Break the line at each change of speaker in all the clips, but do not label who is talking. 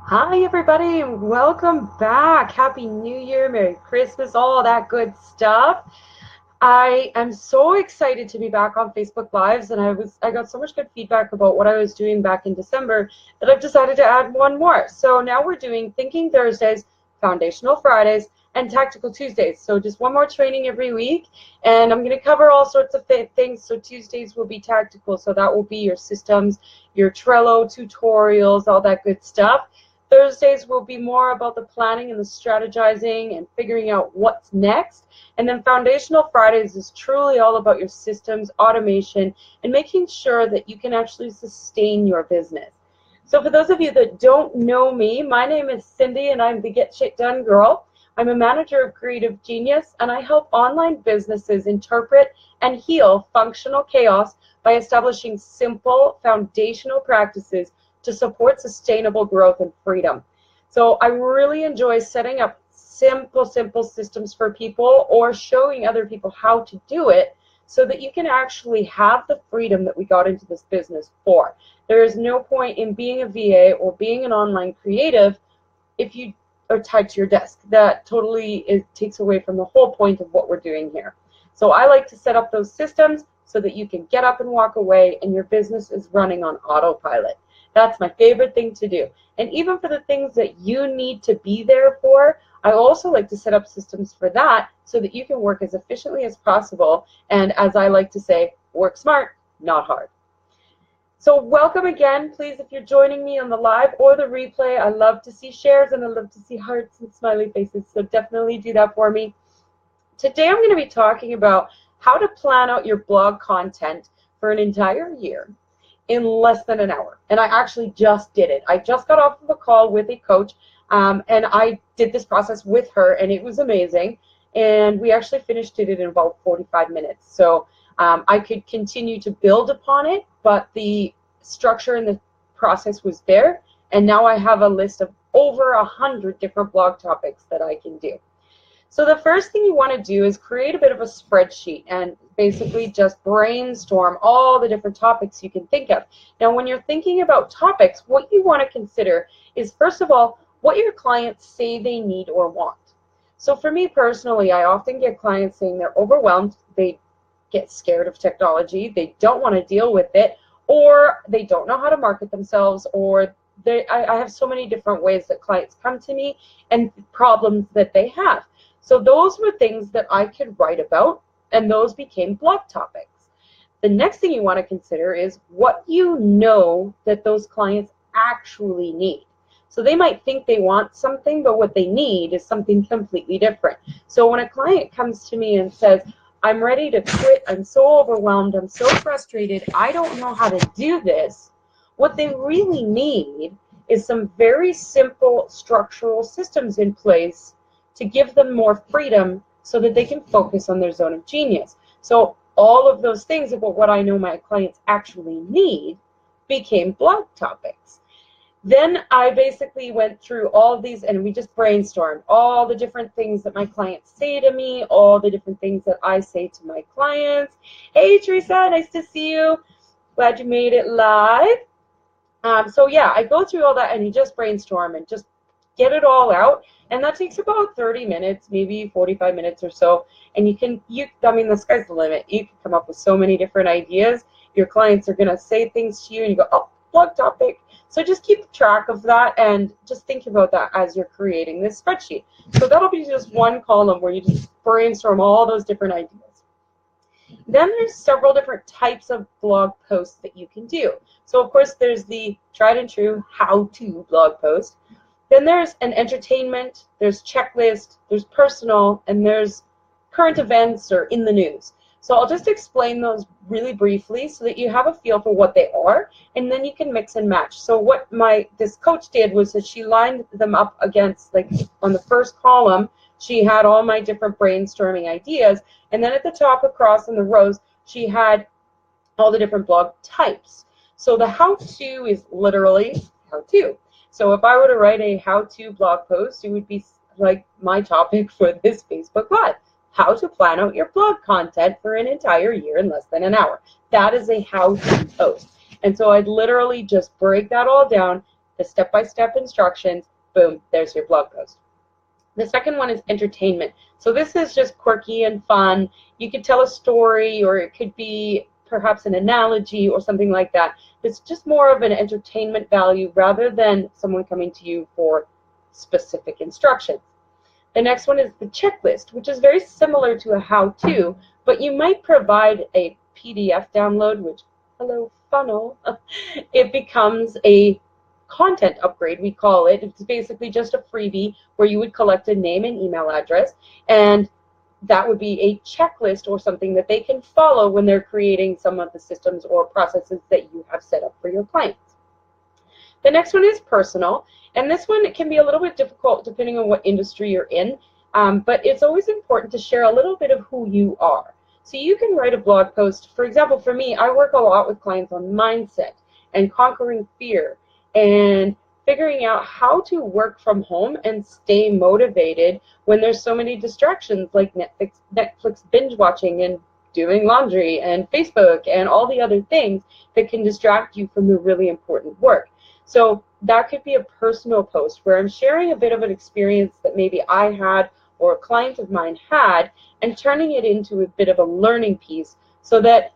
Hi, everybody, and welcome back. Happy New Year, Merry Christmas, all that good stuff. I am so excited to be back on Facebook Lives, and I got so much good feedback about what I was doing back in December that I've decided to add one more. So now we're doing Thinking Thursdays, Foundational Fridays, and Tactical Tuesdays. So just one more training every week, and I'm going to cover all sorts of things. So Tuesdays will be tactical, so that will be your systems, your Trello tutorials, all that good stuff. Thursdays will be more about the planning and the strategizing and figuring out what's next. And then Foundational Fridays is truly all about your systems, automation, and making sure that you can actually sustain your business. So for those of you that don't know me, my name is Cindy and I'm the Get Shit Done Girl. I'm a manager of Creative Genius and I help online businesses interpret and heal functional chaos by establishing simple foundational practices to support sustainable growth and freedom. So I really enjoy setting up simple systems for people or showing other people how to do it so that you can actually have the freedom that we got into this business for. There is no point in being a VA or being an online creative if you are tied to your desk. That totally takes away from the whole point of what we're doing here. So I like to set up those systems so that you can get up and walk away and your business is running on autopilot. That's my favorite thing to do. And even for the things that you need to be there for, I also like to set up systems for that so that you can work as efficiently as possible. And as I like to say, work smart, not hard. So welcome again. Please, if you're joining me on the live or the replay, I love to see shares and I love to see hearts and smiley faces. So definitely do that for me. Today I'm going to be talking about how to plan out your blog content for an entire year in less than an hour. And I actually just did it. I just got off of a call with a coach and I did this process with her and it was amazing. And we actually finished it in about 45 minutes. So I could continue to build upon it, but the structure and the process was there. And now I have a list of over 100 different blog topics that I can do. So the first thing you want to do is create a bit of a spreadsheet and basically just brainstorm all the different topics you can think of. Now, when you're thinking about topics, what you want to consider is, first of all, what your clients say they need or want. So for me personally, I often get clients saying they're overwhelmed, they get scared of technology, they don't want to deal with it, or they don't know how to market themselves, or I have so many different ways that clients come to me and problems that they have. So those were things that I could write about, and those became blog topics. The next thing you want to consider is what you know that those clients actually need. So they might think they want something, but what they need is something completely different. So when a client comes to me and says, I'm ready to quit, I'm so overwhelmed, I'm so frustrated, I don't know how to do this, what they really need is some very simple structural systems in place to give them more freedom so that they can focus on their zone of genius. So all of those things about what I know my clients actually need became blog topics. Then I basically went through all of these and we just brainstormed all the different things that my clients say to me, all the different things that I say to my clients. Hey, Teresa, nice to see you. Glad you made it live. So yeah, I go through all that and you just brainstorm and just get it all out, and that takes about 30 minutes, maybe 45 minutes or so, and I mean, the sky's the limit. You can come up with so many different ideas. Your clients are going to say things to you and you go, oh, blog topic. So just keep track of that and just think about that as you're creating this spreadsheet. So that'll be just one column where you just brainstorm all those different ideas. Then there's several different types of blog posts that you can do. So of course there's the tried and true how-to blog post. Then there's an entertainment, there's checklist, there's personal, and there's current events or in the news. So I'll just explain those really briefly so that you have a feel for what they are, and then you can mix and match. So what this coach did was that she lined them up against, like on the first column, she had all my different brainstorming ideas, and then at the top across in the rows, she had all the different blog types. So the how-to is literally how-to. So if I were to write a how-to blog post, it would be like my topic for this Facebook Live, how to plan out your blog content for an entire year in less than an hour. That is a how-to post. And so I'd literally just break that all down, the step-by-step instructions, boom, there's your blog post. The second one is entertainment. So this is just quirky and fun. You could tell a story, or it could be perhaps an analogy or something like that. It's just more of an entertainment value rather than someone coming to you for specific instructions. The next one is the checklist, which is very similar to a how-to, but you might provide a PDF download, which, hello, funnel. It becomes a content upgrade, we call it. It's basically just a freebie where you would collect a name and email address, and that would be a checklist or something that they can follow when they're creating some of the systems or processes that you have set up for your clients. The next one is personal, and this one can be a little bit difficult depending on what industry you're in, but it's always important to share a little bit of who you are. So you can write a blog post. For example, for me, I work a lot with clients on mindset and conquering fear and figuring out how to work from home and stay motivated when there's so many distractions like Netflix binge watching and doing laundry and Facebook and all the other things that can distract you from the really important work. So that could be a personal post where I'm sharing a bit of an experience that maybe I had or a client of mine had, and turning it into a bit of a learning piece so that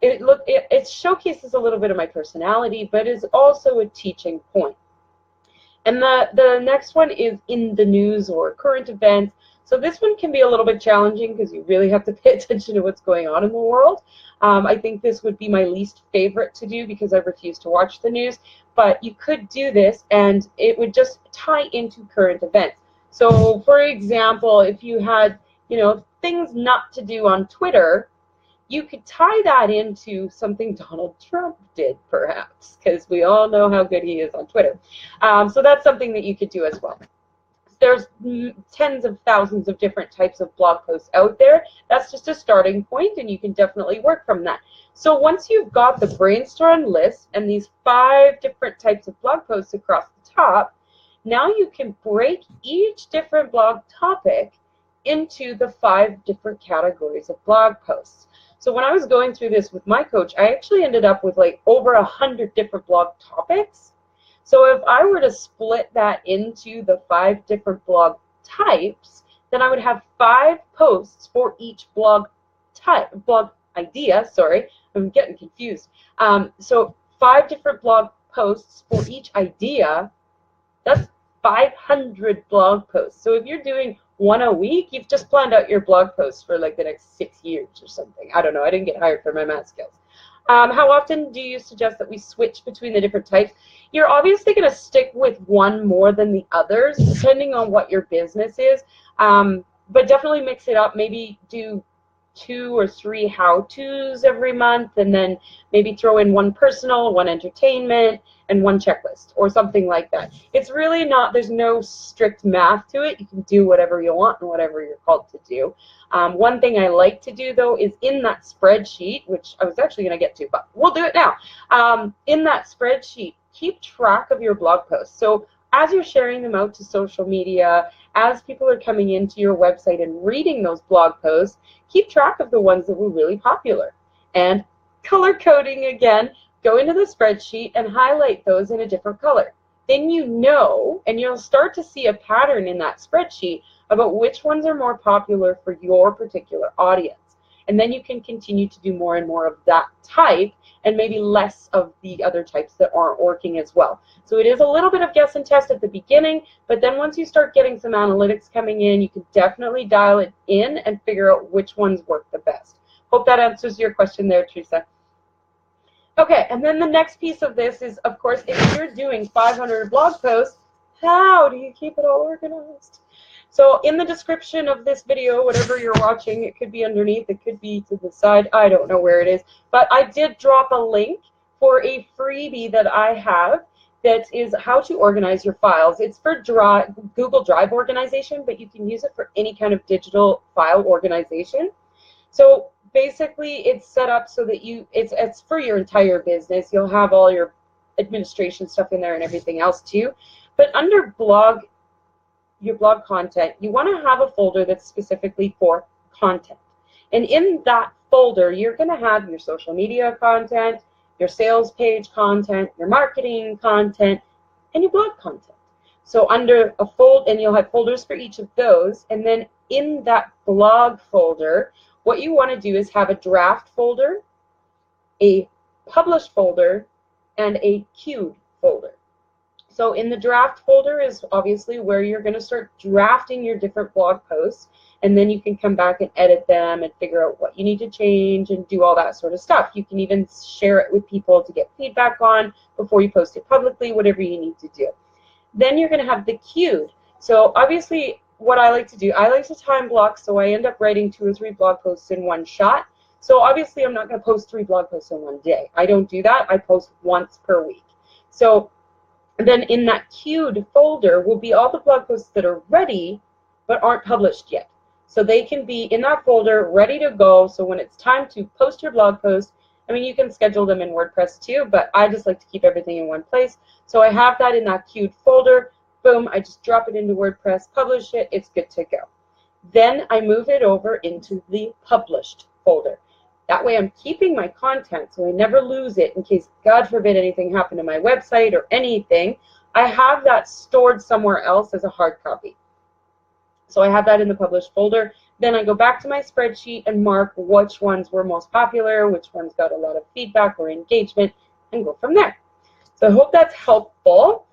it showcases a little bit of my personality, but is also a teaching point. And the next one is in the news or current events. So this one can be a little bit challenging because you really have to pay attention to what's going on in the world. I think this would be my least favorite to do because I refuse to watch the news, but you could do this and it would just tie into current events. So for example, if you had, things not to do on Twitter, you could tie that into something Donald Trump did, perhaps, because we all know how good he is on Twitter. So that's something that you could do as well. There's tens of thousands of different types of blog posts out there. That's just a starting point, and you can definitely work from that. So once you've got the brainstorm list and these 5 different types of blog posts across the top, now you can break each different blog topic into the 5 different categories of blog posts. So when I was going through this with my coach, I actually ended up with like over 100 different blog topics. So if I were to split that into the 5 different blog types, then I would have 5 posts for each blog idea. Sorry, I'm getting confused. So 5 different blog posts for each idea. That's 500 blog posts. So if you're doing 1 a week, you've just planned out your blog posts for like the next 6 years or something. I don't know. I didn't get hired for my math skills. How often do you suggest that we switch between the different types? You're obviously going to stick with one more than the others, depending on what your business is. But definitely mix it up. Maybe do 2 or 3 how-tos every month, and then maybe throw in 1 personal, 1 entertainment, and 1 checklist or something like that. It's really not, there's no strict math to it. You can do whatever you want and whatever you're called to do. One thing I like to do, though, is in that spreadsheet, which I was actually going to get to, but we'll do it now. In that spreadsheet, keep track of your blog posts. So as you're sharing them out to social media, as people are coming into your website and reading those blog posts, keep track of the ones that were really popular. And color coding again, go into the spreadsheet and highlight those in a different color. Then you know, and you'll start to see a pattern in that spreadsheet about which ones are more popular for your particular audience. And then you can continue to do more and more of that type and maybe less of the other types that aren't working as well. So it is a little bit of guess and test at the beginning, but then once you start getting some analytics coming in, you can definitely dial it in and figure out which ones work the best. Hope that answers your question there, Teresa. Okay, and then the next piece of this is, of course, if you're doing 500 blog posts, how do you keep it all organized? So in the description of this video, whatever you're watching, it could be underneath, it could be to the side, I don't know where it is, but I did drop a link for a freebie that I have that is how to organize your files. It's for Google Drive organization, but you can use it for any kind of digital file organization. So basically it's set up so that it's for your entire business. You'll have all your administration stuff in there and everything else too. But under your blog content, you want to have a folder that's specifically for content. And in that folder, you're going to have your social media content, your sales page content, your marketing content, and your blog content. So under a fold, and you'll have folders for each of those, and then in that blog folder, what you want to do is have a draft folder, a published folder, and a queued folder. So in the draft folder is obviously where you're going to start drafting your different blog posts, and then you can come back and edit them and figure out what you need to change and do all that sort of stuff. You can even share it with people to get feedback on before you post it publicly, whatever you need to do. Then you're going to have the queued. So obviously what I like to do, I like to time block, so I end up writing 2 or 3 blog posts in one shot. So obviously I'm not going to post 3 blog posts in one day. I don't do that. I post once per week. So then in that queued folder will be all the blog posts that are ready but aren't published yet. So they can be in that folder ready to go. So when it's time to post your blog post, I mean, you can schedule them in WordPress too, but I just like to keep everything in one place. So I have that in that queued folder. Boom, I just drop it into WordPress, publish it, it's good to go. Then I move it over into the published folder. That way I'm keeping my content so I never lose it in case, God forbid, anything happened to my website or anything. I have that stored somewhere else as a hard copy. So I have that in the published folder. Then I go back to my spreadsheet and mark which ones were most popular, which ones got a lot of feedback or engagement, and go from there. So I hope that's helpful.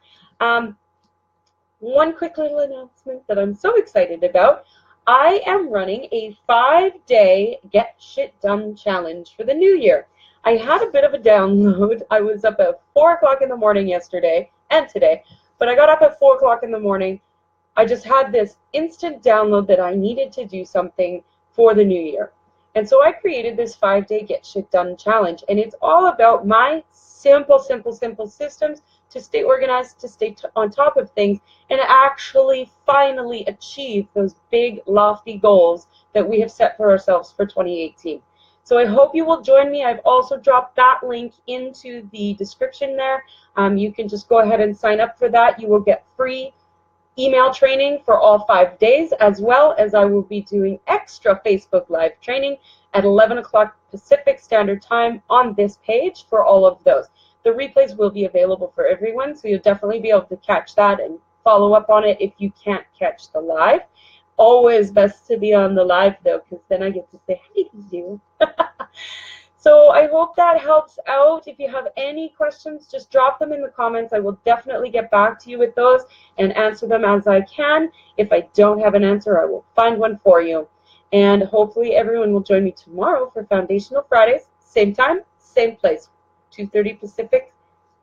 One quick little announcement that I'm so excited about. I am running a 5-day Get Shit Done challenge for the new year. I had a bit of a download. I was up at 4 o'clock in the morning yesterday and today, but I got up at 4 o'clock in the morning. I just had this instant download that I needed to do something for the new year. And so I created this 5-day Get Shit Done challenge, and it's all about my simple systems to stay organized, to stay on top of things, and actually finally achieve those big, lofty goals that we have set for ourselves for 2018. So I hope you will join me. I've also dropped that link into the description there. You can just go ahead and sign up for that. You will get free email training for all 5 days, as well as I will be doing extra Facebook Live training at 11 o'clock Pacific Standard Time on this page for all of those. The replays will be available for everyone, so you'll definitely be able to catch that and follow up on it if you can't catch the live. Always best to be on the live, though, because then I get to say hi to you. So I hope that helps out. If you have any questions, just drop them in the comments. I will definitely get back to you with those and answer them as I can. If I don't have an answer, I will find one for you. And hopefully everyone will join me tomorrow for Foundational Fridays, same time, same place, 2:30 Pacific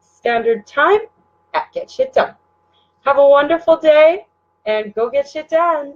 Standard Time at Get Shit Done. Have a wonderful day and go get shit done.